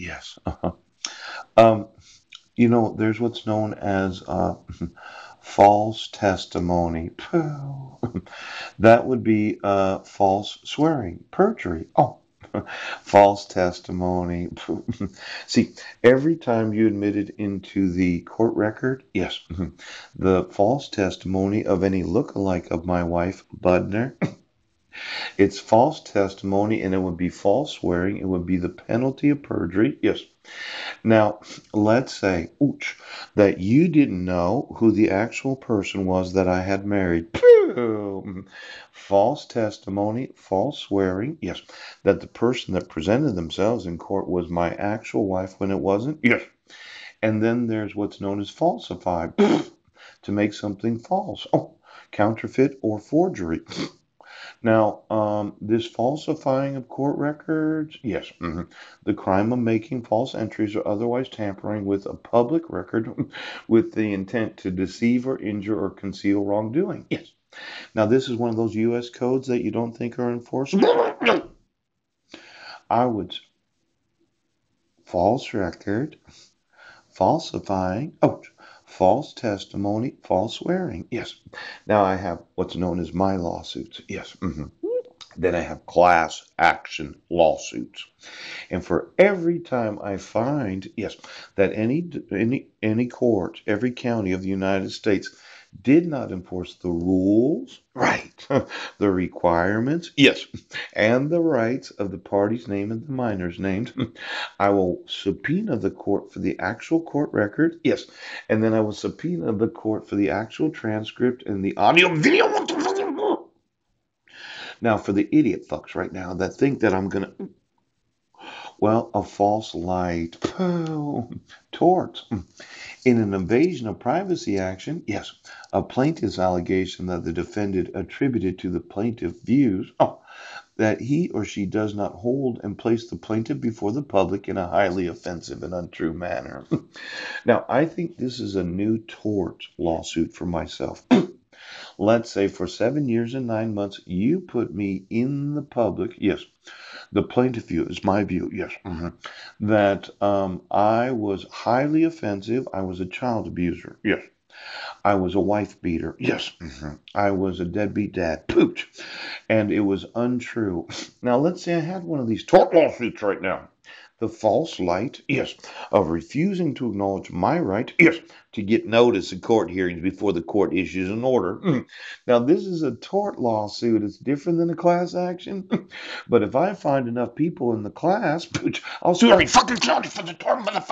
Yes. Um, there's what's known as false testimony. Pooh. That would be false swearing, perjury. Oh, false testimony. See, every time you admitted into the court record, yes, the false testimony of any look-alike of my wife, Budner, it's false testimony and it would be false swearing. It would be the penalty of perjury. Yes. Now, let's say, ooch, that you didn't know who the actual person was that I had married. Phew. False testimony, false swearing. Yes. That the person that presented themselves in court was my actual wife when it wasn't. Yes. And then there's what's known as falsify, to make something false. Oh, counterfeit or forgery. Now, this falsifying of court records, yes, the crime of making false entries or otherwise tampering with a public record with the intent to deceive or injure or conceal wrongdoing. Yes. Now, this is one of those U.S. codes that you don't think are enforceable. I would false record, falsifying, oh, false testimony, false swearing. Yes. Now I have what's known as my lawsuits. Yes. Then I have class action lawsuits. And for every time I find, yes, that any court, every county of the United States did not enforce the rules, right, the requirements, yes, and the rights of the parties named and the minors named, I will subpoena the court for the actual court record, yes, and then I will subpoena the court for the actual transcript and the audio video. Now, for the idiot fucks right now that think that I'm gonna, well, a false light, tort. In an invasion of privacy action, yes, a plaintiff's allegation that the defendant attributed to the plaintiff views, that he or she does not hold and place the plaintiff before the public in a highly offensive and untrue manner. Now, I think this is a new tort lawsuit for myself. Let's say for 7 years and 9 months, you put me in the public, yes, the plaintiff view is my view, yes, that I was highly offensive. I was a child abuser, yes. I was a wife beater, yes. I was a deadbeat dad, pooch. And it was untrue. Now, let's say I had one of these tort lawsuits right now. The false light, yes, of refusing to acknowledge my right, yes, to get notice in court hearings before the court issues an order. Now, this is a tort lawsuit. It's different than a class action. But if I find enough people in the class, I'll sue every fucking county for the tort, motherfucker.